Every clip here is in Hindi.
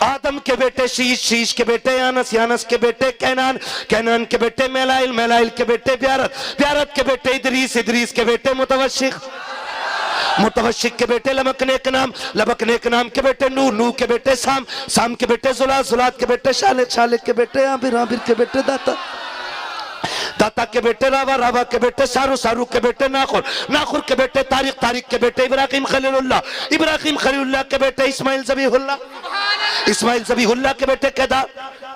आदम के बेटे शीश, शीश के बेटे यानस, यानस के बेटे कैनान, कैनान के बेटे मेलाइल, मेलाइल के बेटे ब्यारत, ब्यारत के बेटे इदरीस, इदरीस के बेटे मुतवशिक, मुतवशिक के बेटे लबकने के नाम, लबकने के नाम के बेटे नूह, नूह के बेटे साम, साम के बेटे जुलात, जुलात के बेटे शालिक, शालिक के बेटे आबिर, आबिर के बेटे दाता, दाता के बेटे रावा, रावा के बेटे सारू, सारू के बेटे नाखुर, नाखुर के बेटे तारिक, तारिक के बेटे इब्राहिम खलीलुल्लाह, इब्राहिम खलीलुल्लाह के बेटे इस्माइल ज़बीहुल्लाह, इस्माइल ज़बीहुल्लाह के बेटे केदार,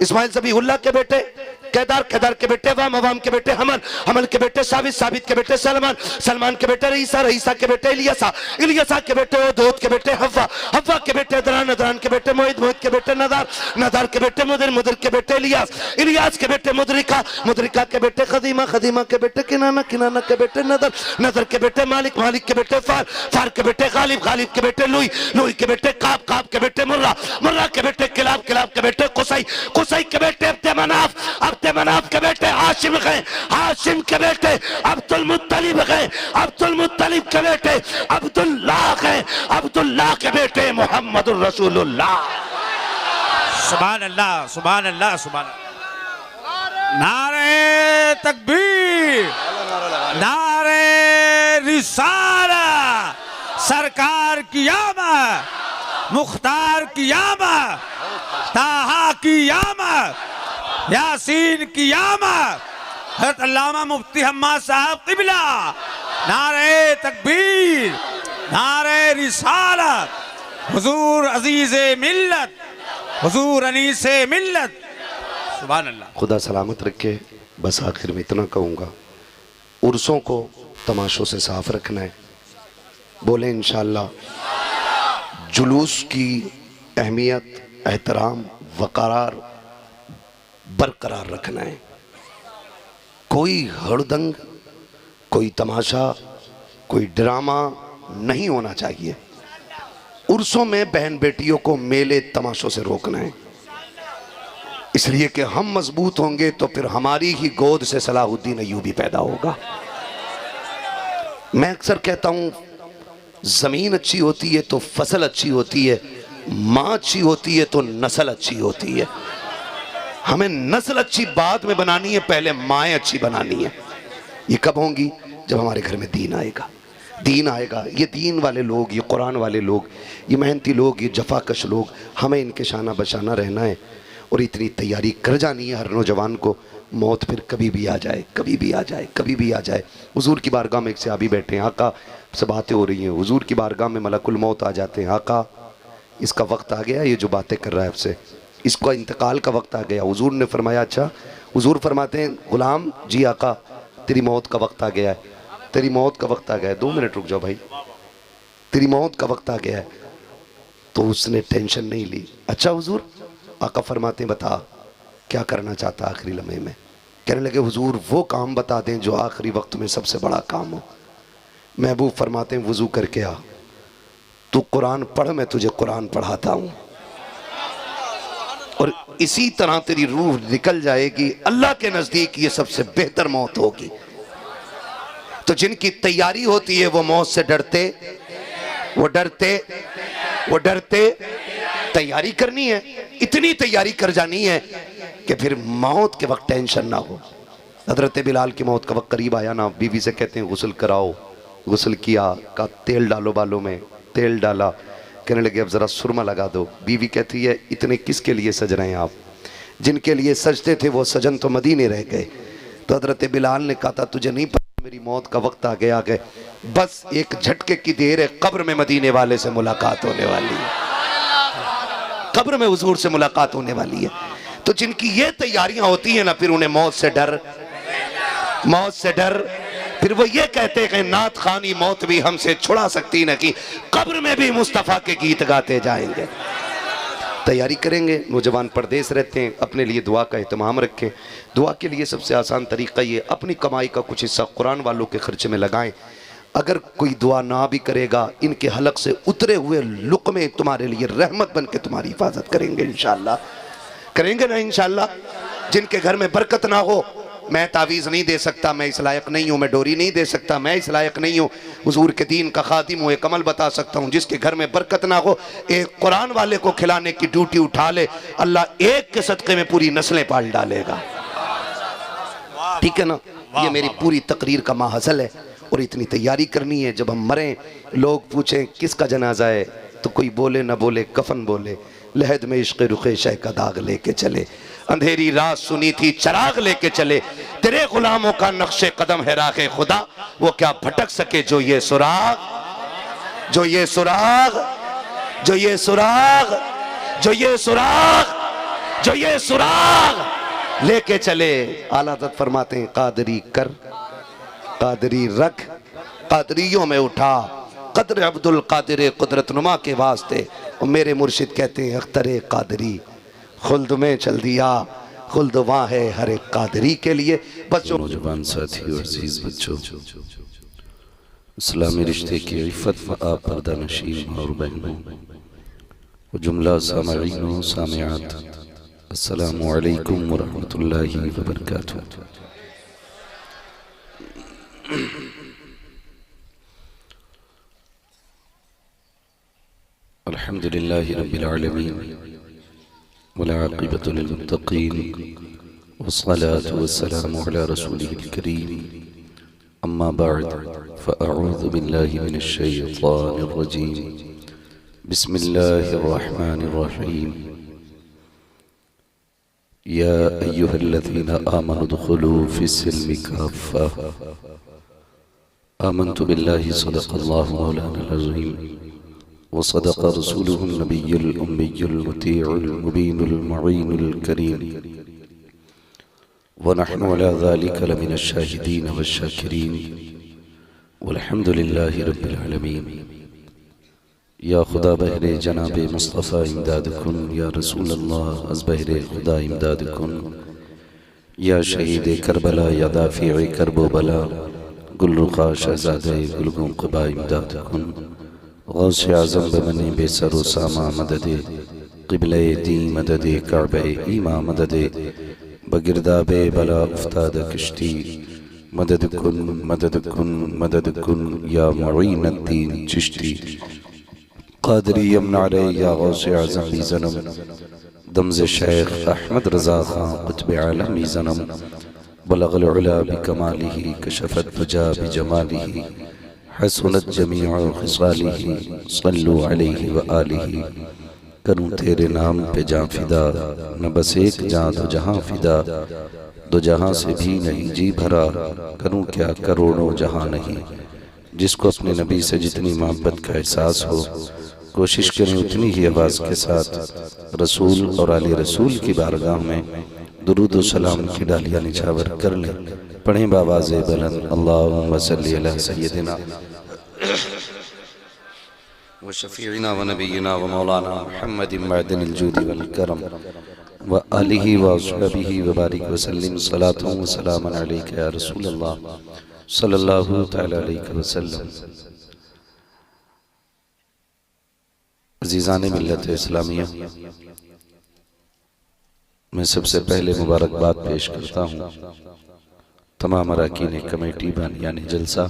इस्माइल ज़बीहुल्लाह के बेटे केदार, केदार के बेटे वाम, वाम के बेटे हमल, हमल के बेटे साबित, साबित के बेटे सलमान, सलमान के बेटे रईसा, रईसा के बेटे इलियासा, इलियासा के बेटे ओदोद के बेटे हव्वा, हव्वा के बेटे अदरान, अदरान के बेटे मोहित, मोहित के बेटे नदार, नदार के बेटे मुदिर, मुदिर के बेटे इलियास, इलियास के बेटे मुदरिका, मुदरिका के बेटे खदीमा, खदीमा के बेटे किनाना, किनाना के बेटे नदर, नदर के बेटे मालिक, मालिक के बेटे फार, फार के बेटे गालिब, गालिब के बेटे लुई, लुई के बेटे काब, काब के बेटे मुर्रा, मुर्रा के बेटे किलाब, किलाब के बेटे कुसई, कुसई के बेटे अब्दे मनाफ, अब्दे मनाफ के बेटे हाशिम गए, हाशिम के बेटे अब्दुल मुत्तलिब गए, अब्दुल मुत्तलिब के बेटे अब्दुल्लाह गए, अब्दुल्लाह के बेटे मोहम्मदुर रसूलुल्लाह। सुभान अल्लाह, सुभान अल्लाह, सुभान अल्लाह। नारे तकबीर, नारे रिसाला, सरकार की आमद, मुख्तार की आमद, ताहा की आमद, यासीन की आमद, हज़रत अल्लामा मुफ्ती हम्माद साहब क़िबला। नारे तकबीर, नारे रिसालत, हुजूर अजीज़े मिल्लत, हुजूर अनीसे मिल्लत। सुभान अल्लाह। खुदा सलामत रखे। बस आखिर में इतना कहूँगा, उर्सों को तमाशों से साफ रखना है। बोले इंशाअल्लाह। जुलूस की अहमियत, एहतराम, वक़ार बरकरार रखना है। कोई हड़दंग, कोई तमाशा, कोई ड्रामा नहीं होना चाहिए। उर्सों में बहन बेटियों को मेले तमाशों से रोकना है, इसलिए कि हम मजबूत होंगे तो फिर हमारी ही गोद से सलाहुद्दीन अय्यूबी पैदा होगा। मैं अक्सर कहता हूँ, ज़मीन अच्छी होती है तो फसल अच्छी होती है, माँ अच्छी होती है तो नस्ल अच्छी होती है। हमें नस्ल अच्छी बाद में बनानी है, पहले माएँ अच्छी बनानी है। ये कब होंगी? जब हमारे घर में दीन आएगा। दीन आएगा, ये दीन वाले लोग, ये कुरान वाले लोग, ये मेहनती लोग, ये जफाकश लोग, हमें इनके शाना बशाना रहना है। और इतनी तैयारी कर जानी है हर नौजवान को, मौत फिर कभी भी आ जाए, कभी भी आ जाए, कभी भी आ जाए। हुजूर की बारगाह में एक सहाबी बैठे हैं, आका से बातें हो रही हैं, हुजूर की बारगाह में मलकुल मौत आ जाते हैं। आका इसका वक्त आ गया, ये जो बातें कर रहा है आपसे, इसका इंतकाल का वक्त आ गया। हुजूर ने फरमाया अच्छा। हुजूर फरमाते हैं, गुलाम जी आका तेरी मौत का वक्त आ गया है, तेरी मौत का वक्त आ गया है। 2 मिनट रुक जाओ भाई, तेरी मौत का वक्त आ गया है। तो उसने टेंशन नहीं ली। अच्छा हुजूर? आका फरमाते हैं बता क्या करना चाहता आखिरी लम्हे में? कहने लगे हुजूर वो काम बता दें जो आखिरी वक्त में सबसे बड़ा काम हो। महबूब फरमाते हैं वज़ू करके आ, तू कुरान पढ़, मैं तुझे कुरान पढ़ाता हूँ। और इसी तरह तेरी रूह निकल जाएगी। अल्लाह के नज़दीक ये सबसे बेहतर मौत होगी। तो जिनकी तैयारी होती है वो मौत से डरते, वो डरते, वो डरते। तैयारी करनी है, इतनी तैयारी कर जानी है कि फिर मौत के वक्त टेंशन ना हो। हज़रत बिलाल की मौत का वक्त करीब आया ना, बीवी से कहते हैं गुस्ल कराओ। गुस्ल किया, का तेल डालो बालों में, तेल डाला। कहने लगे अब ज़रा सुरमा लगा दो। बीवी कहती है इतने किसके लिए सज रहे हैं आप? जिनके लिए सजते थे वो सजन तो मदीने रह गए। तो हज़रत बिलाल ने कहा था तुझे नहीं पता मेरी मौत का वक्त आ गया है, बस एक झटके की देर है, कब्र में मदीने वाले से मुलाकात होने वाली है, कब्र में हुजूर से मुलाकात होने वाली है। तो जिनकी ये तैयारियां होती हैं ना, फिर उन्हें मौत से डर, मौत से डर। फिर वो ये कहते हैं कि नात खानी मौत भी हमसे छुड़ा सकती न कि कब्र में भी मुस्तफ़ा के गीत गाते जाएंगे। तैयारी करेंगे। नौजवान परदेश रहते हैं, अपने लिए दुआ का एहतमाम रखें। दुआ के लिए सबसे आसान तरीका ये, अपनी कमाई का कुछ हिस्सा कुरान वालों के खर्चे में लगाएं। अगर कोई दुआ ना भी करेगा, इनके हलक से उतरे हुए लुक़मे तुम्हारे लिए रहमत बन के तुम्हारी हिफाजत करेंगे इंशाअल्लाह। करेंगे ना इंशाअल्लाह। जिनके घर में बरकत ना हो मैं तावीज़ नहीं दे सकता, मैं इस लायक नहीं हूँ, मैं डोरी नहीं दे सकता, मैं इस लायक नहीं हूँ। हुजूर के दीन का खातिम हूँ, एक अमल बता सकता हूँ, जिसके घर में बरकत ना हो, एक कुरान वाले को खिलाने की ड्यूटी उठा ले, अल्लाह एक के सदक़े में पूरी नस्लें पाल डालेगा। ठीक है ना? ये मेरी पूरी तकरीर का माहज़ल है। और इतनी तैयारी करनी है, जब हम मरें लोग पूछें किसका जनाजा है, तो कोई बोले ना बोले कफन बोले, लहद में इश्क़ रुख़े शह का दाग लेके चले, अंधेरी रात सुनी थी चराग लेके चले, तेरे गुलामों का नक्शे कदम है राहे खुदा, वो क्या भटक सके जो ये सुराग, जो ये सुराग, जो ये सुराग, जो ये सुराग, जो ये सुराग लेके चले। आला हज़रत फरमाते हैं कादरी कर, कादरी रख, कादरियों में उठा, कदर अब्दुल कादिर कुदरत नुमा के वास्ते। और मेरे मुर्शिद कहते हैं अख्तरे कादरी खुल्द में चल दिया, खुल्द वहाँ है हर एक कादरी के लिए। बच्चों, नौजवान साथी और अजीज बच्चों, इस्लामी रिश्ते की इफ़्फ़त में आप पर्दा नशीन और बहनों व जुमला सामईन व सामियात, अस्सलामु अलैकुम व रहमतुल्लाहि व बरकातुहू। अल्हम्दुलिल्लाहि रब्बिल आलमीन वल आक़िबतु लिल मुत्तक़ीन वस्सलातु वस्सलामु अला रसूलिहिल करीम, अम्मा बअद, फ़अऊज़ु बिल्लाहि मिनश शैतानिर रजीम, बिस्मिल्लाहिर रहमानिर रहीम। या अय्युहल्लज़ीना आमनु उदख़ुलू फ़िस्सिल्मि काफ़्फ़ा, आमन्तु बिल्लाहि सदक़ल्लाहु मौलानाल अज़ीम व सदक़ रसूलुहुन नबियुल उम्मियुल मुतीउल मुबीनुल मुईनुल करीम व नहनु अला ज़ालिका लमिनश शाहिदीन वश्शाकिरीन वल्हम्दुलिल्लाहि रब्बिल आलमीन। या खुदा बहरे जनाबे मुस्तफ़ा इमदाद कुन, या रसूल अल्लाह अज़ बहरे खुदा इमदाद कुन, या शहीद करबला, या दाफ़िए करबो बला, गुलरुखा शहज़ादे गुलगुम क़बा इमदाद कुन, गौसे आज़म बमने बेसरो सामा मददे, क़िबले दी मददे, काबे ईमा मददे, बगिरदाबे बला उफ्ताद कश्ती, मदद कुन मदद कुन मदद कुन, या मुईनुद्दीन चिश्ती क़ादरी यमनारे, या गौसे आज़म बी ज़नम, दमज़े शेख अहमद रज़ा ख़ां क़ुत्ब आलम बी ज़नम, बलग़ल उला बिकमालिही, कशफ़त दुजा बिजमालिही, हसनत जमीअ ख़िसालिही, सल्लु अलैहि व आलिही। करूँ तेरे नाम पे जाँ फिदा, न बस एक जाँ दो जहाँ फिदा, दो जहाँ से भी नहीं जी भरा, करूँ क्या करोड़ों जहाँ नहीं। जिसको अपने नबी से जितनी मोहब्बत का एहसास हो, कोशिश करें उतनी ही आवाज़ के साथ रसूल और आले रसूल की बारगाह में दुरूद व सलाम की डालियाँ निछावर कर लें। पढ़ें बावाज़े बुलंद, अल्लाहुम्मा सल्ली अला सय्यदिना व शफ़ीइना व नबीना व मौलाना मुहम्मदिन मअदनिल जूदि वल करम व आलिहि व अस्हाबिहि व बारिक व सल्लिम सलातुन व सलामन अलैका या रसूल अल्लाह सल्लल्लाहु तआला अलैहि वसल्लम। अज़ीज़ान मिल्लत इस्लामिया, मैं सबसे पहले मुबारकबाद पेश करता हूँ तमाम अरकान कमेटी बानियान जलसा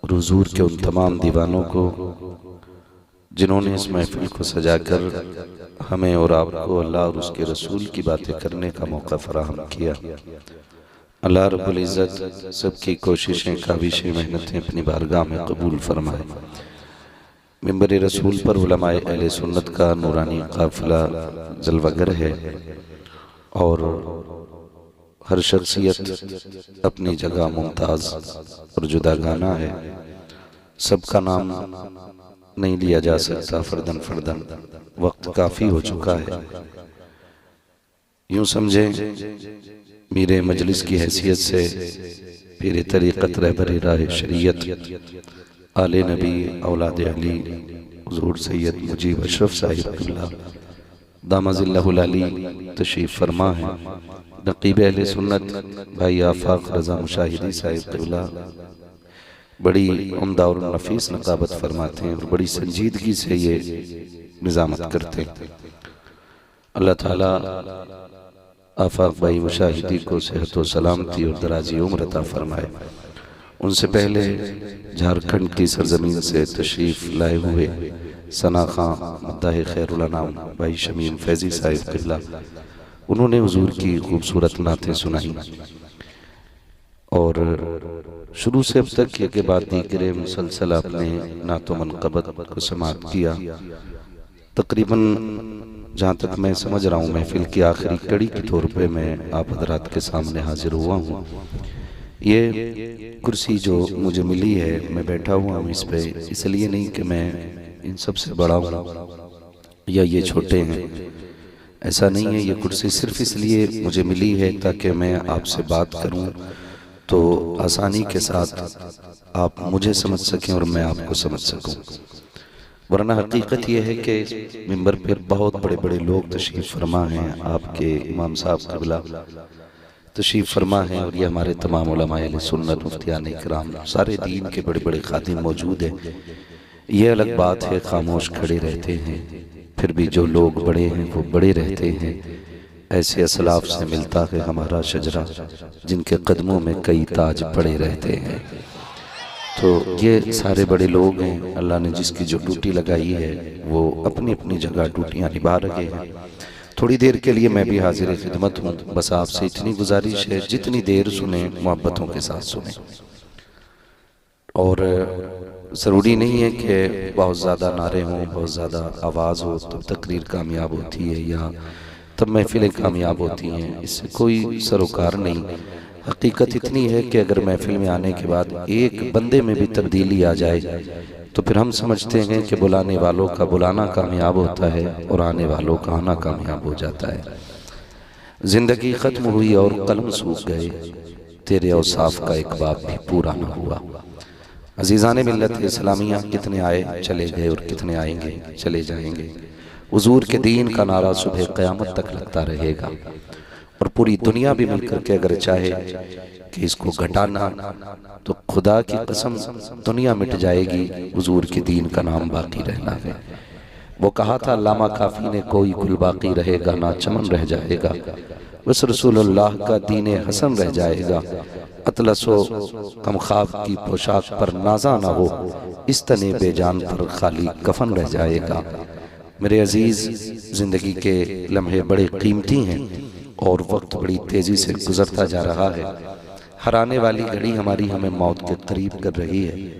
और हुजूर के उन तमाम दीवानों को जिन्होंने इस महफिल को सजाकर हमें और आपको अल्लाह और उसके रसूल की बातें करने का मौका फराहम किया। अल्लाह रब्बुल इज़्ज़त सबकी कोशिशें, काविशें, मेहनतें अपनी बारगाह में कबूल फरमाए। मिंबर रसूल पर उलमाए अहले सुन्नत का नूरानी काफिला जलवागर है और हर शख्सियत अपनी जगह मुमताज़ और जुदागाना है। सबका नाम नहीं लिया जा सकता फर्दन फर्दन, वक्त काफ़ी हो चुका है। यूँ समझें मीरे मजलिस की हैसियत से पीरे तरीक़त रहबर राह शरीयत आले नबी औलाद अली हुज़ूर सैयद मुजीब अशरफ साहिब क़िबला दामज़िल्लहुल अली तशरीफ़ फरमा है। नक़ीब अहले सुन्नत भाई आफाक रज़ा मुशाहिदी साहिब क़िबला बड़ी उम्दा और नफीस नक़ाबत फरमाते हैं और बड़ी संजीदगी से ये निज़ामत करते हैं। अल्लाह ताला आफाक भाई मुशाहिदी को सेहत व सलामती और दराजी उम्र अता फरमाए। उनसे पहले झारखंड की सरजमीन से तशरीफ़ लाए हुए सना खां मद्दाह खैरुल अनाम भाई शमीम फैज़ी साहिब क़िबला, उन्होंने हुजूर की खूबसूरत नातें सुनाई और शुरू से अब तक के बाद दीगरे मुसलसल अपने नातो मनक़बत को समाप्त किया। तकरीबन जहाँ तक मैं समझ रहा हूँ महफिल की आखिरी कड़ी के तौर पे मैं आप हज़रात के सामने हाजिर हुआ हूँ। ये कुर्सी जो मुझे मिली है, मैं बैठा हुआ हूँ इस पे, इसलिए नहीं कि मैं इन सब से बड़ा हूँ या ये छोटे हैं, ऐसा नहीं है। ये कुर्सी सिर्फ इसलिए मुझे मिली है ताकि मैं आपसे बात करूं तो आसानी के साथ आप मुझे समझ सकें और मैं आपको समझ सकूं। वरना हकीकत यह है कि मिंबर पर बहुत बड़े बड़े लोग तशरीफ़ फरमा हैं, आपके इमाम साहब क़िबला तशरीफ़ फरमा हैं और ये हमारे तमाम उलमाए अहले सुन्नत मुफ्तियान इकराम सारे दीन के बड़े बड़े खादिम मौजूद हैं। ये अलग बात है खामोश खड़े रहते हैं, फिर भी जो लोग बड़े हैं वो बड़े रहते हैं। ऐसे असलाफ से मिलता है हमारा शजरा जिनके कदमों में कई ताज पड़े रहते हैं। तो ये सारे बड़े लोग हैं, अल्लाह ने जिसकी जो ड्यूटी लगाई है वो अपनी अपनी जगह ड्यूटियाँ निभा रहे हैं। थोड़ी देर के लिए मैं भी हाजिर खिदमत हूँ, बस आपसे इतनी गुजारिश है जितनी देर सुने मोहब्बतों के साथ सुने, और ज़रूरी नहीं है कि बहुत ज़्यादा नारे हों, बहुत ज़्यादा आवाज़ हो तब तकरीर कामयाब होती है या तब महफिलें कामयाब होती हैं, इससे कोई सरोकार नहीं। हकीकत इतनी है कि अगर महफिल में आने के बाद एक बंदे में भी तब्दीली आ जाए तो फिर हम समझते हैं कि बुलाने वालों का बुलाना कामयाब होता है और आने वालों का आना कामयाब हो जाता है। ज़िंदगी ख़त्म हुई और कलम सूख गए, तेरे औसाफ का एक बाप भी पूरा न हुआ। अजीज़ान मिल्लत इस्लामिया, कितने आए चले गए और कितने आएंगे चले जाएंगे। हुजूर के दीन का नारा सुबह क़यामत तक लगता रहेगा और पूरी दुनिया भी मिलकर के अगर चाहे कि इसको घटाना तो खुदा की कसम दुनिया मिट जाएगी, हुजूर के दीन का नाम बाकी रहना है। वो कहा था अल्लामा काफ़ी ने, कोई कुल बाकी रहेगा ना चमन रह जाएगा, बस रसूलुल्लाह का दीन हसन रह जाएगा। अतलसो कम ख्वाब की पोशाक पर नाजा ना हो, इस तने बेजान पर खाली कफन रह जाएगा। मेरे अजीज़, ज़िंदगी के लम्हे बड़े कीमती हैं और वक्त बड़ी तेज़ी से गुजरता जा रहा है। हर आने वाली घड़ी हमारी हमें मौत के करीब कर रही है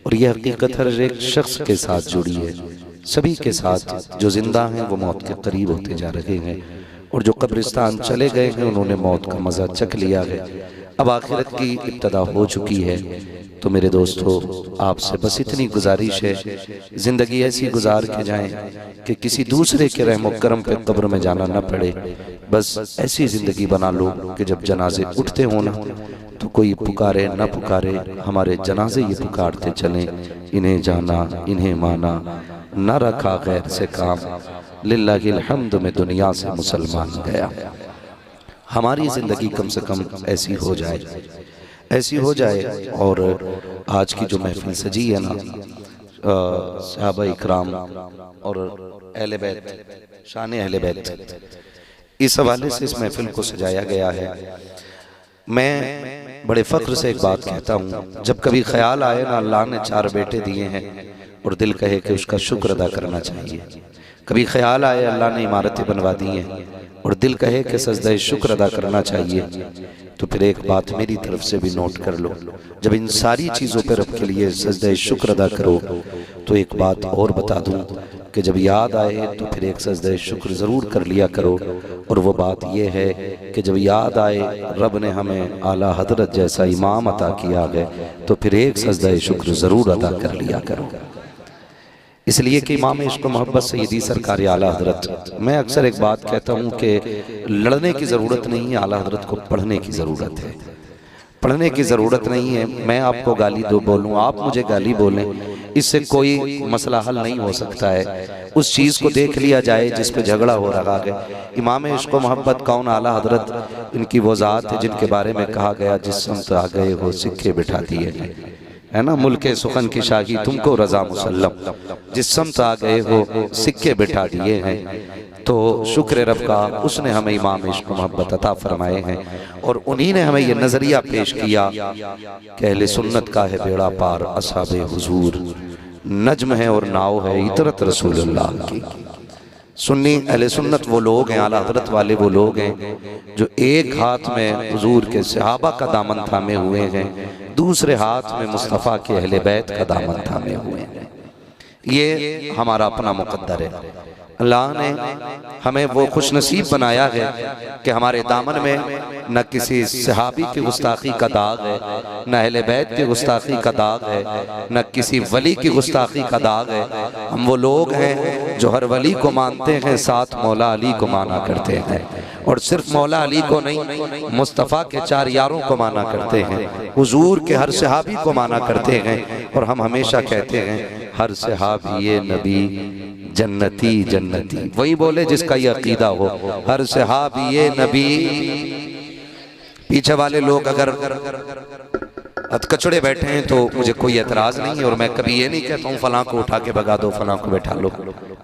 और यह हकीकत हर एक शख्स के साथ जुड़ी है। सभी के साथ जो जिंदा हैं वो मौत के करीब होते जा रहे हैं और जो कब्रिस्तान चले गए हैं उन्होंने मौत का मज़ा चख लिया है। अब आखिरत की इब्तदा हो चुकी है। तो मेरे दोस्तों, आपसे बस इतनी गुजारिश है, ज़िंदगी ऐसी गुजार के जाएं कि किसी दूसरे के रहम करम पे कब्र में जाना न पड़े। बस ऐसी ज़िंदगी बना लो कि जब जनाजे उठते हो ना तो कोई पुकारे न पुकारे, हमारे जनाजे ये पुकारते चलें, इन्हें जाना इन्हें माना, न रखा गैर से काम, लिल्लाहिल हम्द में दुनिया से मुसलमान गया। हमारी ज़िंदगी कम से कम ऐसी हो जाए, ऐसी हो जाए। और आज की जो महफिल सजी है ना, सहाबा इकराम और अहले बैत, शान अहले बैत, इस हवाले से इस महफिल को सजाया गया है। मैं बड़े फ़ख्र से एक बात कहता हूँ, जब कभी ख्याल आए ना अल्लाह ने 4 बेटे दिए हैं और दिल कहे कि उसका शुक्र अदा करना चाहिए, कभी ख्याल आए अल्लाह ने इमारतें बनवा दी हैं और दिल कहे कि सजदा शुक्र अदा करना चाहिए, तो फिर एक बात मेरी तरफ से भी नोट कर लो, जब इन सारी चीज़ों पर रब के लिए सजदा शुक्र अदा करो तो एक बात और बता दूं कि जब याद आए तो फिर एक सजदा शुक्र ज़रूर कर लिया करो। और वो बात यह है कि जब याद आए रब ने हमें आला हजरत जैसा इमाम अता किया है तो फिर एक सजदा शुक्र ज़रूर अदा कर लिया करो। इसलिए कि इमाम इश्क मोहब्बत सय्यदी सरकार आला हजरत, मैं अक्सर एक बात कहता हूँ कि लड़ने की ज़रूरत नहीं है, आला हजरत को पढ़ने की ज़रूरत है। पढ़ने की ज़रूरत नहीं है, मैं आपको गाली दो बोलूँ, आप मुझे गाली बोलें, इससे कोई मसला हल नहीं हो सकता है। उस चीज़ को देख लिया जाए जिस पे झगड़ा हो रहा है। इमाम इश्क मोहब्बत कौन, आला हजरत, इनकी वो ज़ात है जिनके बारे में कहा गया जिस समत आ गए हो सिक्के बिठा दिए हैं, है ना। मुल्के सुखन की शाही तुमको रजा मुसल्लम, जिस समत आ गए हो सिक्के बिठा दिए हैं। तो शुक्र रब का, उसने हमें इमाम इश्क मोहब्बत अता फरमाए हैं और उन्हीं ने हमें ये नज़रिया पेश किया कि अहले सुन्नत का है बेड़ा पार, असहाबे हुजूर नज्म है और नाव है इतरत रसूलुल्लाह की। सुन्नी अहले सुन्नत वो लोग हैं, आला हज़रत वाले वो लोग हैं जो एक हाथ में हुजूर के सहाबा का दामन थामे हुए हैं, दूसरे हाथ में मुस्तफ़ा के अहले बैत का दामन थामे हुए हैं। ये हमारा अपना मुकद्दर है। अल्लाह ने हमें वो खुश नसीब बनाया है कि हमारे दामन में न किसी सहाबी की गुस्ताखी का दाग है, न अहले बैत की गुस्ताखी का दाग है, न किसी वली की गुस्ताखी का दाग है। हम वो लोग हैं जो हर वली को मानते हैं, साथ मौला अली को माना करते हैं, और सिर्फ मौला अली को नहीं, मुस्तफ़ा के 4 यारों को माना करते हैं, हुजूर के हर सहाबी को माना करते हैं। और हम हमेशा कहते हैं हर सहाबी ये नबी जन्नती जन्नती, वही बोले जिसका ये अकीदा हो, हर सहाबी ये नबी। पीछे वाले लोग अगर हथकचड़े बैठे हैं तो मुझे कोई एतराज नहीं है, और मैं कभी ये नहीं कहता हूँ फलां को उठा के भगा दो, फलां को बैठा लो।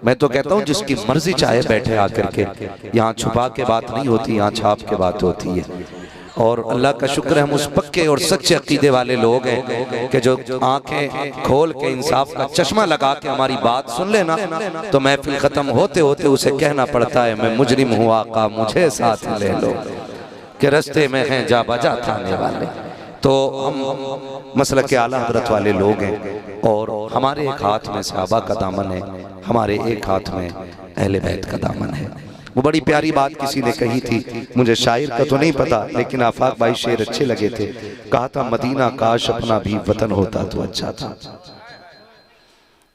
मैं तो कहता हूँ जिसकी मर्जी चाहे बैठे आकर के, यहाँ छुपा के बात नहीं होती, यहाँ छाप के बात होती है। और अल्लाह का शुक्र है हम उस पक्के और सच्चे अकीदे वाले लोग हैं कि जो आंखें खोल के इंसाफ का चश्मा लगा के हमारी बात सुन लेना तो महफिल खत्म होते होते उसे कहना पड़ता है मैं मुजरिम हूँ आका मुझे साथ ले लो, कि रास्ते में हैं जा बजा थाने वाले। तो हम मसलक के आला हज़रत वाले लोग हैं और हमारे एक हाथ में सहाबा का दामन है, हमारे एक हाथ में अहले बैत का दामन है। वो बड़ी प्यारी बात किसी ने कही थी, मुझे शायर का तो नहीं पता, लेकिन आफाक भाई शेर अच्छे लगे थे। कहा था मदीना काश अपना भी वतन होता तो अच्छा था,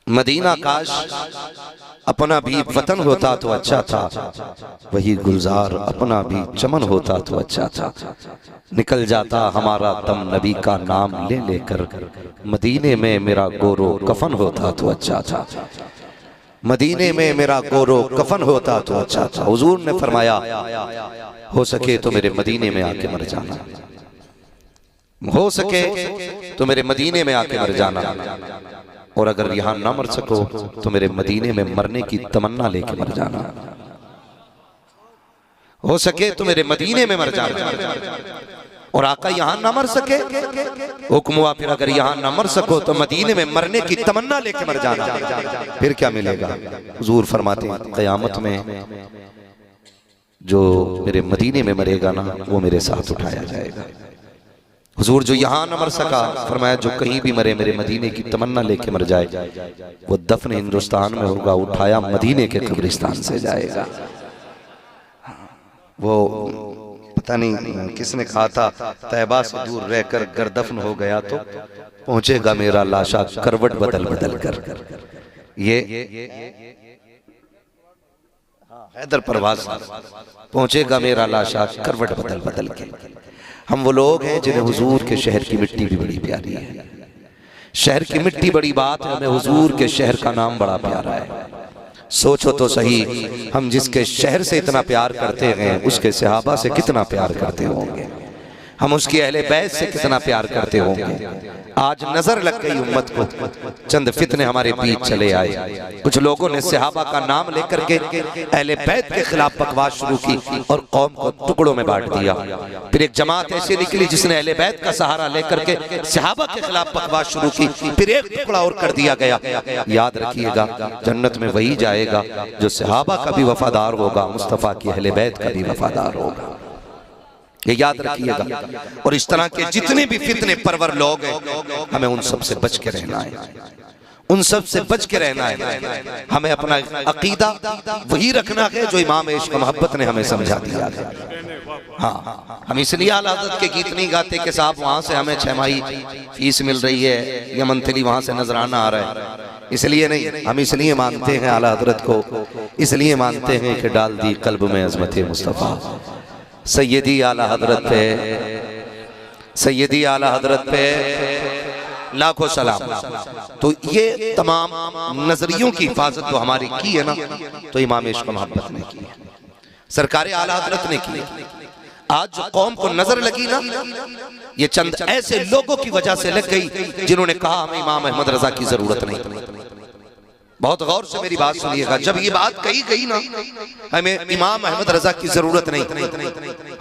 मदीना काश अपना भी वतन होता तो अच्छा था, वही गुलजार अपना भी चमन होता तो अच्छा था। निकल जाता हमारा दम नबी का नाम ले लेकर, मदीने में मेरा गोरो कफन होता तो अच्छा था, मदीने में मेरा गोरो कफन होता तो अच्छा था। हुजूर ने फरमाया हो सके तो मेरे मदीने में आके मर जाना, हो सके तो मेरे मदीने में आके मर जाना, और अगर यहाँ ना मर सको तो मेरे मदीने में मरने की तमन्ना लेके मर जाना, हो सके तो मेरे मदीने में मर जाना। और आका यहाँ ना मर सके, हुक्म हुआ फिर अगर यहाँ ना मर सको तो मदीने में मरने की तमन्ना लेके मर जाना। फिर क्या मिलेगा? हुजूर फरमाते हैं क़यामत में जो मेरे मदीने में मरेगा ना वो मेरे साथ उठाया जाएगा। हुजूर जो यहाँ न मर सका, फरमाया जो कहीं भी मरे मेरे मदीने की तमन्ना लेके मर जाए वो दफन हिंदुस्तान में होगा, उठाया मदीने के कब्रिस्तान से जाएगा। वो पता नहीं किसने कहा था तैबा से दूर रहकर गर दफन हो गया तो पहुंचेगा मेरा लाशा करवट बदल बदल कर। ये हैदर परवाज पहुंचेगा मेरा लाशा करवट बदल बदल के। हम वो लोग हैं जिन्हें हुजूर के शहर की मिट्टी भी बड़ी प्यारी है। शहर की मिट्टी बड़ी बात है, हमें हुजूर के शहर का नाम बड़ा प्यारा है। सोचो तो सही, हम जिसके शहर से इतना प्यार करते हैं उसके सहाबा से कितना प्यार करते होंगे, हम उसकी अहले बैत से कितना प्यार करते होंगे। आज नजर लग गई उम्मत को, चंद फितने हमारे बीच चले आए। कुछ लोगों ने सहाबा का नाम लेकर के अहले बैत के खिलाफ बकवास शुरू की और कौम को टुकड़ों में बांट दिया। फिर एक जमात ऐसी निकली जिसने अहले बैत का सहारा लेकर के सहाबा के खिलाफ बकवास शुरू की, फिर एक टुकड़ा और कर दिया गया। याद रखिएगा जन्नत में वही जाएगा जो सहाबा का भी वफादार होगा, मुस्तफ़ा की अहले बैत का भी वफादार होगा। ये याद रखिएगा। और इस तरह के जितने भी फितने परवर लोग हैं हमें उन सब से बच के रहना है, उन सब से बच के रहना है। हमें अपना अकीदा वही रखना है जो इमाम इश्क मोहब्बत ने हमें समझा दिया है। हाँ, हम इसलिए आला हज़रत के गीत नहीं गाते कि साहब वहाँ से हमें 6 माही फीस मिल रही है या मंथली वहाँ से नजराना आ रहा है, इसलिए नहीं। हम इसलिए मानते हैं आला हज़रत को, इसलिए मानते हैं कि डाल दी कल्ब में अज़मत मुस्तफ़ा। सैयदी आला हज़रत पे, सैयदी आला हज़रत पे लाखों सलाम। तो ये तमाम नजरियों की हिफाजत तो हमारी की है ना, तो इमाम इश्क मोहब्बत ने की, सरकार आला हज़रत ने की। आज जो कौम को नजर लगी ना, ये चंद ऐसे लोगों की वजह से लग गई जिन्होंने कहा हमें इमाम अहमद रजा की जरूरत नहीं। बहुत गौर से मेरी बात सुनिएगा। जब ये बात कही गई ना, हमें इमाम अहमद रजा की जरूरत नहीं,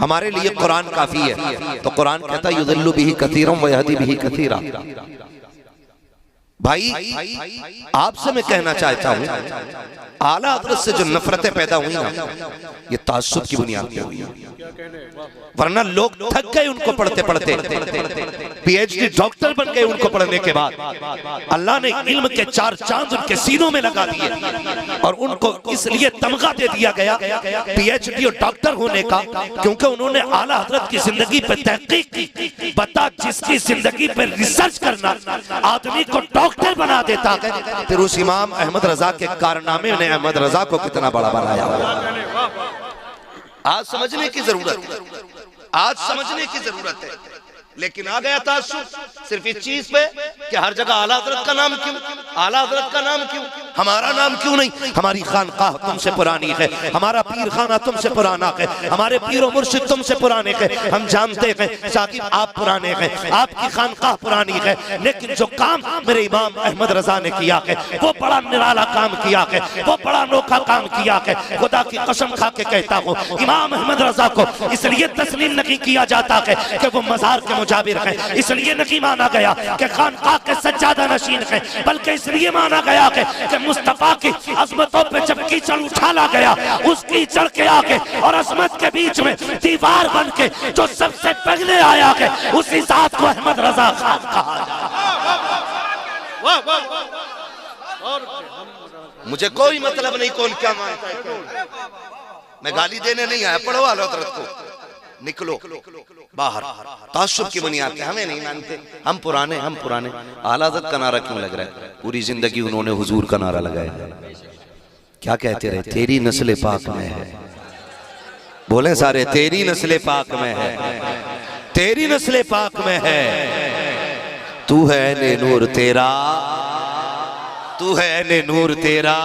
हमारे लिए कुरान काफी है। तो कुरान कहता है युदिल्लु बिही कसीरम व यहदी बिही कसीरा। भाई आपसे मैं कहना चाहता हूं, आला हज़रत से जो नफरतें पैदा हुई ना, ये ताज्जुब की बुनियाद पे हुई, वरना लोग थक गए उनको पढ़ते पढ़ते, पीएचडी डॉक्टर बन गए उनको पढ़ने के बाद। अल्लाह ने इल्म के 4 चांद उनके सीनों में लगा दिए और उनको इसलिए तमगा दे दिया गया पीएचडी और डॉक्टर होने का, क्योंकि उन्होंने आला हज़रत की जिंदगी पर तहकीक की। बता, जिसकी जिंदगी पर रिसर्च करना आदमी को डॉक्टर बना देता है, फिर उस इमाम अहमद रजा के कारनामे ने अहमद रजा को कितना बड़ा बनाया। आज समझने की जरूरत है, आज समझने की जरूरत है। लेकिन आ गया ताज्जुब सिर्फ इस चीज पे कि हर जगह आला हज़रत का नाम क्यों, आला हज़रत का नाम क्यों, हमारा नाम क्यों नहीं। हमारी खानकाह तुमसे पुरानी है, हमारा पीर खाना तुमसे पुराना है, हमारे पीर और मुर्शिद तुमसे पुराने हैं। हम जानते हैं साकिब आप पुराने हैं, आपकी खानकाह पुरानी है, लेकिन जो काम मेरे इमाम अहमद रजा ने किया है वो बड़ा निराला काम किया है, वो बड़ा अनोखा काम किया है। खुदा की कसम खा के कहता हूँ, इमाम अहमद रजा को इसलिए तस्लीम नहीं किया जाता है कि वो मजार के मुजाबिर है, इसलिए नहीं माना गया कि खानकाह के सज्जादा नशीन है, बल्कि इसलिए माना गया कि मुस्तफा की अजमतों पे जब कीचड़ उछाला गया, उस कीचड़ के आगे और अजमत के बीच में दीवार बन के जो सबसे पहले आया है, उसी जात को अहमद रजा खान कहा जाता। मुझे कोई मतलब नहीं कौन क्या मानता है, मैं गाली देने नहीं आया। पढ़ो आला हज़रत को, निकलो बाहर। ताज्जुब की बुनियाद पे हमें नहीं मानते, हम पुराने, हम पुराने। आला हज़रत का नारा क्यों लग रहा है? पूरी जिंदगी उन्होंने हुजूर का नारा लगाया। क्या कहते रहे? तेरी नस्ल पाक में है। बोले सारे, तेरी नस्ल पाक में है, तेरी नस्ल पाक में है। तू है ने नूर तेरा, तू है ने नूर तेरा,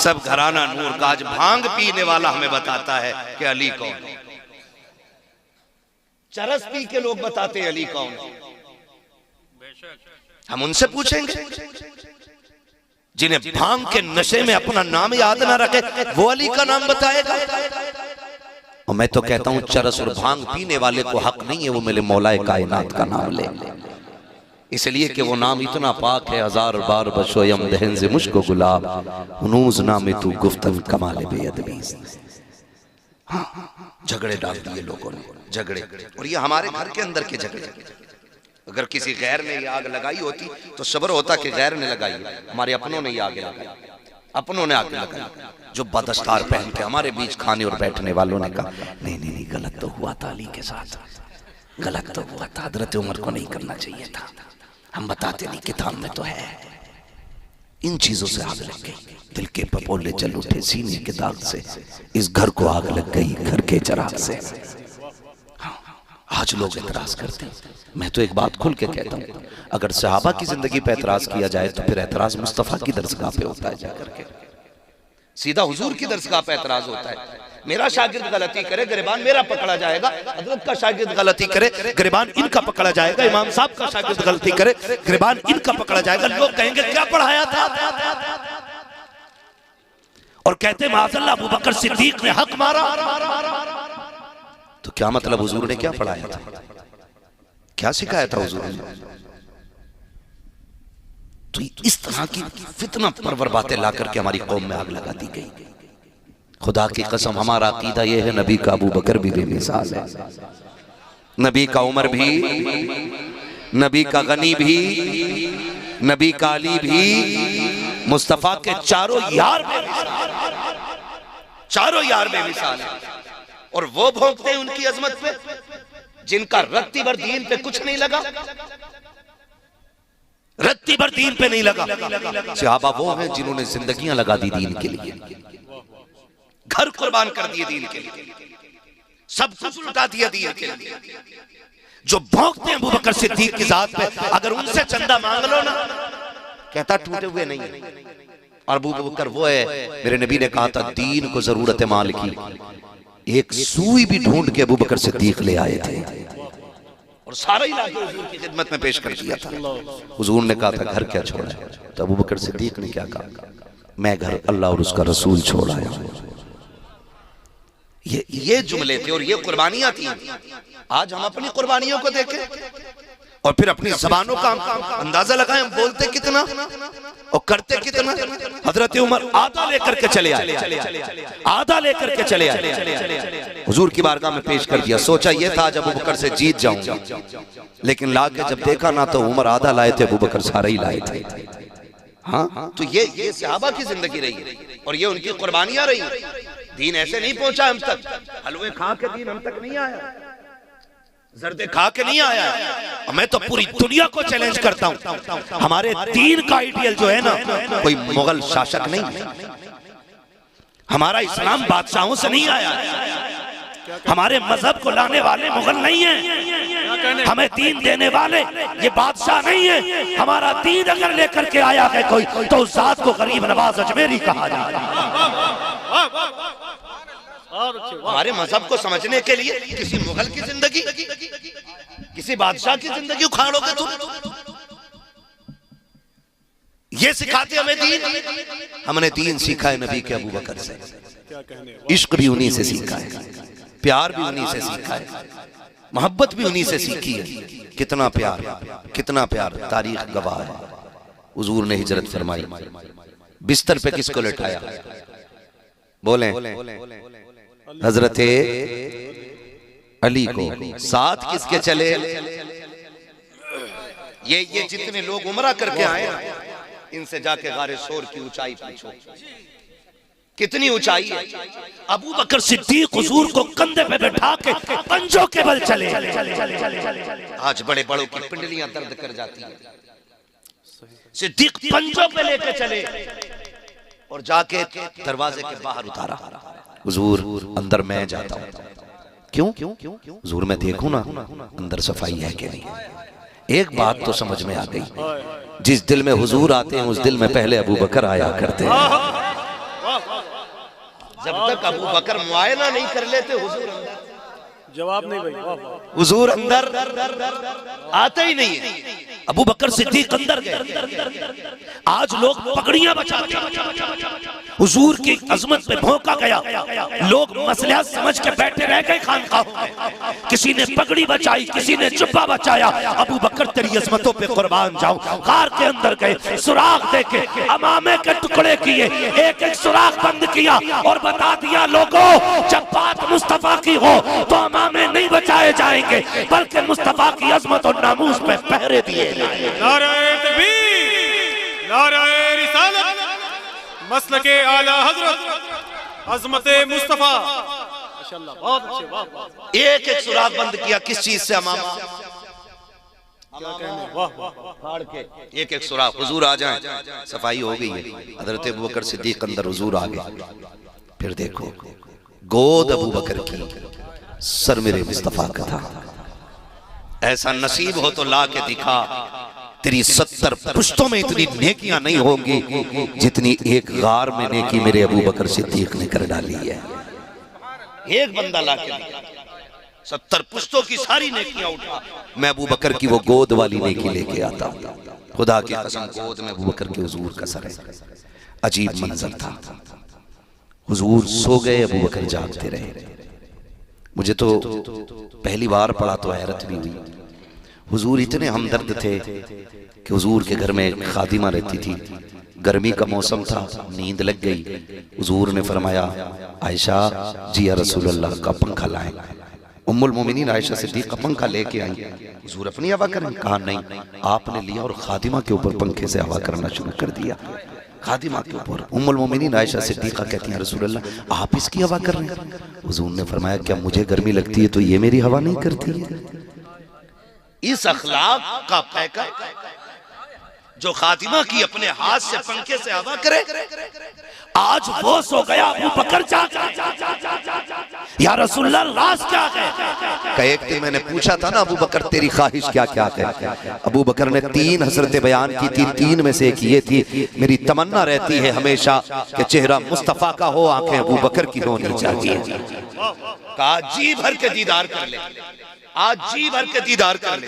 सब घराना नूर का। आज भांग पीने वाला हमें बताता है कि अली कौन, चरस पी के लोग बताते हैं अली कौन। हम उनसे पूछेंगे जिन्हें भांग के नशे में अपना नाम याद ना रखे, वो अली का नाम बताएगा। और मैं तो कहता हूं चरस और भांग पीने वाले को हक नहीं है वो मेरे मौलाए कायनात का नाम ले, इसलिए कि वो नाम इतना पाक है। 1000 बार बशो यम दहन से मुझको गुलाब, हुनूज नाम तू गुफ्तन कमाल बेअदबी। झगड़े डाल दिए लोगों ने, झगड़े। और ये हमारे घर के अंदर के झगड़े। अगर किसी गैर ने ये आग लगाई होती तो सब्र होता कि गैर ने लगाई, हमारे अपनों ने ये आग लगाई, अपनों ने आग लगाई। जो बदस्तार पहन के हमारे बीच खाने और बैठने वालों ने कहा नहीं नहीं नहीं, गलत तो हुआ था अली के साथ, गलत तो हुआ था, हज़रत उमर को नहीं करना चाहिए था। हम बताते नहीं, किताब में तो है। इन चीजों से आग लग गई, दिल के पपोले जल उठे सीने के दाग से, इस घर को आग लग गई घर के चिराग से। आज लोग एतराज करते हैं। मैं तो एक बात खुल के कहता हूं, अगर सहाबा की जिंदगी पे एतराज किया जाए तो फिर एतराज मुस्तफा की दरसगाह पे होता है जाकर के, सीधा हुजूर की दरसगाह पे एतराज होता है। मेरा शागिर्द गलती करे, गिरबान मेरा पकड़ा जाएगा। हज़रत का शागिर्द गलती करे, गिरबान इनका पकड़ा जाएगा। इमाम साहब का शागिर्द गलती करे, गिरबान इनका पकड़ा जाएगा। लोग कहेंगे क्या पढ़ाया था, और कहते माज़अल्लाह अबू बकर सिद्दीक ने हक मारा। तो क्या मतलब हुजूर ने क्या पढ़ाया था, क्या सिखाया था हुजूर ने? तो इस तरह की फितना परवर बातें ला करके हमारी कौम में आग लगा दी गई। खुदा की कसम हमारा अकीदा यह है, नबी का अबू बकर भी बेमिसाल है, नबी का उमर भी, नबी का गनी भी, नबी का अली भी, मुस्तफा के चारों यार चारों यार बेमिसाल है। और वो भोंकते हैं उनकी अजमत पे जिनका रत्ती भर दीन पे कुछ नहीं लगा, रत्ती भर दीन पे नहीं लगा। सहाबा वो हैं जिन्होंने जिंदगियां लगा दी दीन के लिए, घर कुर्बान कर दिए दीन के लिए, सब कुछ लुटा दिया दीन के लिए। जो भौंकते हैं अबू बकर सिद्दीक की जात पे, अगर उनसे चंदा मांग लो ना, कहता टूटे हुए नहीं है। और अबू बकर वो है, मेरे नबी ने कहा था दीन को जरूरत है माल की, एक सुई भी ढूंढ के अबू बकर सिद्दीक ले आए थे। और सारा इलाका हुजूर की खिदमत में पेश कर दिया था। हुजूर ने कहा था घर क्या छोड़ा है, तो अबू बकर सिद्दीक ने क्या कहा, मैं घर अल्लाह और उसका रसूल छोड़ आया हूं। ये जुमले थे और ये कुर्बानियां थी। आज हम अपनी कुर्बानियों को देखें और फिर अपनी जबानों का अंदाजा लगाएं, हम बोलते कितना और करते कितना। हजरत उमर आधा लेकर के चले आए, आधा लेकर के चले आए, हुजूर की बारगाह में पेश कर दिया। सोचा ये था जब अबू बकर से जीत जाऊंगा, लेकिन लाके जब देखा ना तो उमर आधा लाए थे, अबू बकर सारा ही लाए थे। हाँ, तो ये सहाबा की जिंदगी रही है और ये उनकी कुर्बानियां रही। दीन ऐसे नहीं पहुंचा हम तक, हलवे खा के दीन हम तक नहीं आया, जर्दे खा के नहीं आया। मैं तो पूरी दुनिया को चैलेंज करता हूं, हमारे दीन का आइडियल जो है ना, कोई मुगल शासक नहीं, हमारा इस्लाम बादशाहों से नहीं आया, हमारे मजहब को लाने वाले मुगल नहीं है, हमें दीन देने वाले ये बादशाह नहीं है। हमारा दीन अगर लेकर के आया है कोई, तो उस जात को गरीब नवाज अजमेरी कहा जाता है। हमारे मजहब को समझने के लिए किसी मुगल की जिंदगी, किसी बादशाह की जिंदगी उखाड़ोगे तुम। ये सिखाते हमें दीन, हमने दीन सीखा है नबी के अबू बकर से, इश्क भी उन्हीं से सीखा है, प्यार भी उन्हीं से सीखा है, मोहब्बत भी उन्हीं से सीखी है। कितना प्यार, कितना प्यार, तारीख गवाह है। हुजूर ने हिजरत फरमाई, बिस्तर पे किसको लेटाया, बोले हजरत अली को, साथ किसके चले, ये जितने लोग उमरा करके आए ना, इनसे जाके गारे शोर की ऊंचाई पूछो, कितनी ऊंचाई है। अबू बकर सिद्दीक हुजूर को कंधे पे बैठा के पंजों के बल चले। आज बड़े बड़ों की पिंडलियां दर्द कर जाती है, सिद्दीक पंजों पे लेके चले और जाके दरवाजे के बाहर उतारा। हुजूर अंदर मैं जाता हूं, क्यों हुजूर मैं देखूं ना अंदर सफाई है कि नहीं। एक बात तो समझ में आ गई, जिस दिल में हुजूर आते हैं उस दिल में पहले अबू बकर आया करते हैं। जब तक अबू बकर मुआयना नहीं कर लेते हुजूर अंदर जवाब नहीं भाई, हुजूर अंदर आते ही नहीं है। अबू बकर सिद्दीक अंदर गए। आज लोग पगड़ियां बचाते हैं, हुजूर की अजमत में भौंका गया, लोग मसलिहत समझ के बैठे रह गए खानकाहों में। किसी ने पगड़ी बचाई, किसी ने जुब्बा बचाया। अबू बकर तेरी अजमतों पे कुर्बान जाऊं। गार के अंदर गए, सुराख देके अमामे के टुकड़े किए, एक एक सुराख बंद किया और बता दिया लोगों, जब बात मुस्तफा की हो तो अमामे नहीं बचाए जाएंगे, बल्कि मुस्तफा की अजमत और नामूस पे पहरे दिए। नारे तकबीर, नारे रिसालत, मसलके आला हजरत, अज़मते मुस्तफा। माशाअल्लाह, बहुत अच्छे, वाह। एक एक सुराख बंद किया, किस चीज से, अमामा, क्या कहने, वाह वाह। फाड़ के एक एक सुराख। हुजूर आ जाएं, सफाई हो गई है। हजरत अबू बकर सिद्दीक अंदर, हुजूर आ गए। फिर देखो, गोद अबू बकर की, सर मेरे मुस्तफा का था। ऐसा नसीब हो तो ला के दिखा, तेरी 70 पुश्तों में इतनी नेकियां नहीं होंगी जितनी एक गार में नेकी मेरे अबू बकर सिद्दीक ने कर डाली है। एक बंदा ला के दिखा, 70 पुश्तों की सारी नेकियां उठा, मैं अबू बकर की वो गोद वाली नेकी लेके आता हूं। खुदा की कसम, गोद में अबू बकर के हुजूर का सर है। अजीब मंजर था। हुजूर सो गए, अबू बकर जागते रहे। मुझे तो पहली बार पढ़ा तो हैरत भी हुई। हुजूर इतने हमदर्द थे कि हुजूर के घर में एक खादिमा रहती थी। गर्मी का मौसम था, नींद लग गई। हुजूर ने फरमाया, आयशा जी या रसूल अल्लाह का पंखा लाएं। उम्मुल मोमिनीन आयशा सिद्दीक़ का पंखा लेके आई। हुजूर अपनी हवा करें, कहा नहीं। आपने लिया और खादिमा के ऊपर पंखे से हवा करना शुरू कर दिया। खादिमा के ऊपर। उम्मुल मोमिनीन आयशा सिद्दीक़ा कहती हैं, रसूल अल्लाह आप इसकी हवा कर रहे हैं। हुजूर ने फरमाया, क्या मुझे गर्मी लगती है तो ये मेरी हवा नहीं करती है? इस अखलाक का पैकर जो खातिमा की अपने हाथ से पंखे से हवा करे, आज वो सो गया। अबू बकर या रसूलल्लाह राज क्या है? एक दिन मैंने पूछा था ना, अबू बकर तेरी ख्वाहिश क्या क्या है? अबू बकर ने 3 हसरतें बयान की थी। 3 में से एक ये थी, मेरी तमन्ना रहती है हमेशा कि चेहरा मुस्तफा का हो, आंखें अबू बकर की होनी चाहिए। कहा जी भर के दीदार कर ले। आज जी भर के दीदार कर ले,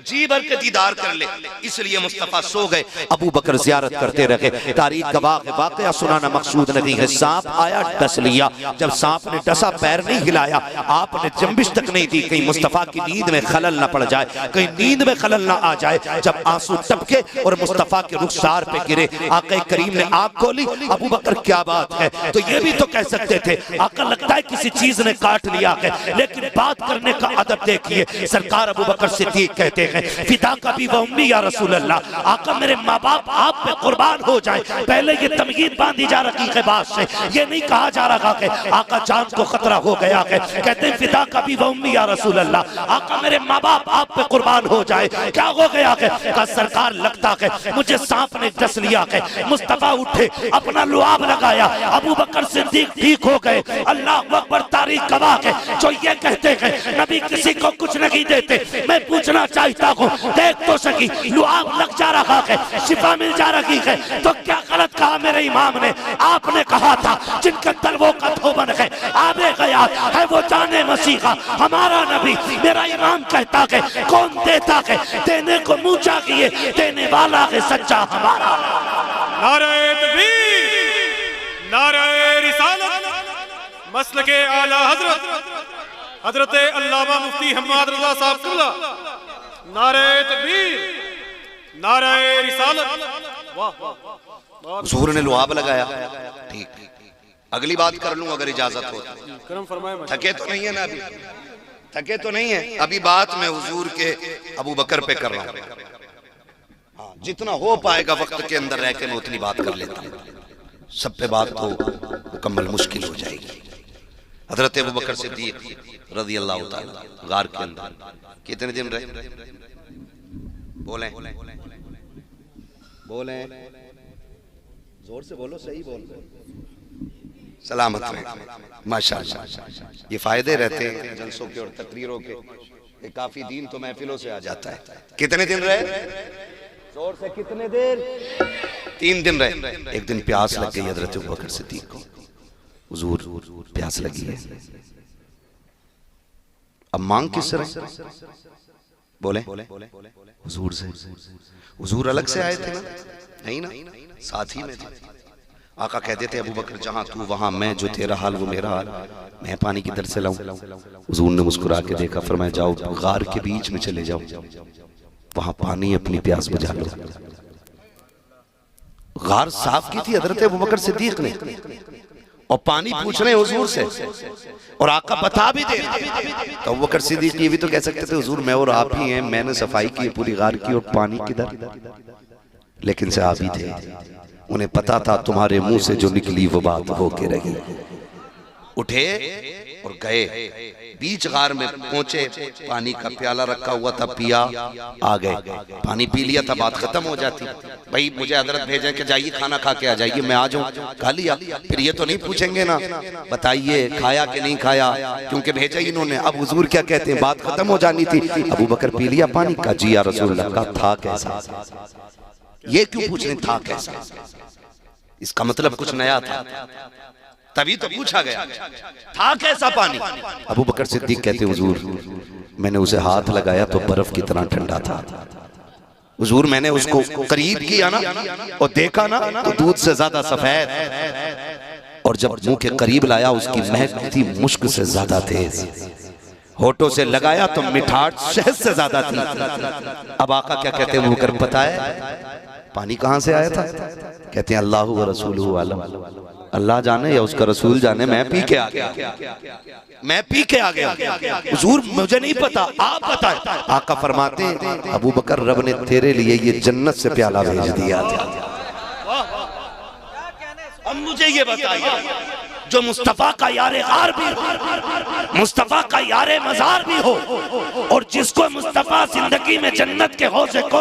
जी भर के दीदार कर ले। इसलिए मुस्तफा सो गए, अबू बकर जियारत करते रहे। तारीख गवाह है, वाकया सुनाना मकसूद नहीं है। सांप आया, डस लिया। जब सांप ने डसा, पैर नहीं हिलाया, आपने जंबिश तक नहीं दी, कहीं मुस्तफा की नींद में खलल न पड़ जाए, कहीं नींद में खलल न आ जाए। जब आंसू टपके और मुस्तफा के रुखसार पे गिरे, आका करीम ने आंख खोली। अबू बकर क्या बात है, तो ये भी तो कह सकते थे आका लगता है किसी चीज ने काट लिया है, लेकिन बात करने का अदब देखिए। सरकार अबू बकर सिद्दीक कहते हैं, फिदा का भी व उम्मी या रसूल अल्लाह, आका मेरे माँ बाप आप पे कुर्बान हो जाए। पहले ये तमहीद बांधी जा रही है बात से, ये नहीं कहा जा रहा है आका जान को खतरा हो गया है। कहते हैं फिदा का भी व उम्मी या रसूल अल्लाह, आका मेरे माँ बाप आप पे कुर्बान हो जाए। क्या हो गया है? का सरकार लगता है मुझे सांप ने डस लिया है। मुस्तफा उठे, अपना लुआब लगाया, अबू बकर सिद्दीक ठीक हो गए। अल्लाह अकबर, तारीख गवाह है। जो ये कहते हैं नबी किसी को कुछ नहीं देते, मैं पूछना चाहता हूँ, देख तो सकी लुआब लग जा रहा है, शिफा मिल जा रही है, तो क्या गलत कहा मेरे इमाम ने? आपने कहा था जिनके तलवों का धोबन है, आबे गया है वो जाने मसीहा। हमारा नबी मेरा इमाम कहता है कौन देता है, देने को मुँह चाहिए, देने वाला है सच्चा हमारा। नारे तकबीर, नारे रिसालत, मसलके आला हजरत अल्लामा मुफ्ती हम्माद रज़ा साहब किबला। नारे तकबीर, नारे रिसालत। वाह वाह, हुजूर ने लुआब लगाया। ठीक, अगली बात कर लूं अगर इजाजत हो। करम फरमाए। थके तो नहीं है ना अभी, थके तो नहीं है अभी। बात मैं हुजूर के अबू बकर पे कर रहा हूँ। हाँ, जितना हो पाएगा वक्त के अंदर रह के मैं उतनी बात कर लेता हूँ। सब पे बात तो मुकम्मल मुश्किल हो जाएगी। हजरत अबू बकर सिद्दीक रज़ी अल्लाह ताला गार के अंदर कितने दिन रहे? बोलें बोलें, जोर से बोलो, सही बोल। सलामत में माशाअल्लाह। ये फायदे रहते हैं जलसों के और तकरीरों के, ये काफी दीन तो महफिलों से आ जाता है। कितने दिन रहे? जोर से, कितने देर? 3 दिन रहे। एक दिन प्यास लग गई हजरत अबू बकर सिद्दीक को। हुजूर प्यास लगी है, अब मांग किससे रहे? बोले हुजूर से। हुजूर अलग से आए थे ना? नहीं ना, साथ ही में थे। आका कहते थे अबू बकर जहां तू वहां मैं, जो तेरा हाल वो मेरा हाल, मैं पानी किधर से लाऊं? हुजूर ने मुस्कुरा के देखा, फरमाया जाओ गार के बीच में चले जाओ, वहां पानी अपनी प्यास बुझा लो। गार साफ की थी हजरत अबू बकर सिद्दीक ने, और पानी पूछ रहे हुजूर से, और आका बता भी दे। तो अबू बकर सिद्दीक ये भी तो कह सकते थे हुजूर मैं और आप ही हैं, मैंने सफाई की पूरी गार की और पानी किधर? लेकिन सहाबी थे, उन्हें पता था तुम्हारे मुंह से जो निकली वो बात होके रही। उठे और गए, बीच गार में पहुंचे, पानी का प्याला रखा हुआ था, पिया, आ गए, पानी पी लिया था, बात खत्म हो जाती। भाई मुझे हजरत भेजे कि जाइए खाना खा के आ जाइए, मैं आ जाऊं, खा लिया। फिर ये तो नहीं पूछेंगे ना बताइए खाया कि नहीं खाया, क्योंकि भेजा ही इन्होंने। अब हुजूर क्या कहते हैं, बात खत्म हो जानी थी। अबू बकर पी लिया पानी का, जी या रसूल अल्लाह, का था कैसा? ये क्यों पूछ रहे था कैसा? इसका मतलब कुछ नया था, तभी तो पूछा गया था कैसा पानी। अबू बकर सिद्दीक कहते हुजूर मैंने उसे हाथ लगाया तो बर्फ की तरह ठंडा था। हुजूर मैंने उसको करीब किया ना और देखा ना तो दूध से ज्यादा सफेद, और जब मुंह के करीब लाया उसकी महक थी मुश्क से ज्यादा तेज, होठों से लगाया तो मिठास शहद से ज्यादा थी। अब आका क्या कहते हैं, मुकर पता है पानी कहां से आया था? कहते हैं अल्लाह व रसूलुहु आलम, अल्लाह जाने या उसका रसूल जाने, मैं पी के आ गया, मैं पी के आ गया। हुजूर मुझे नहीं पता, आप बताएं। आका फरमाते हैं अबू बकर रब ने तेरे लिए ये जन्नत से प्याला भेज दिया था। अब मुझे ये बताइए, जो मुस्तफा का यारे गार भी हो, मुस्तफा का यारे मजार भी हो, और जिसको मुस्तफा जिंदगी में जन्नत के हौजे को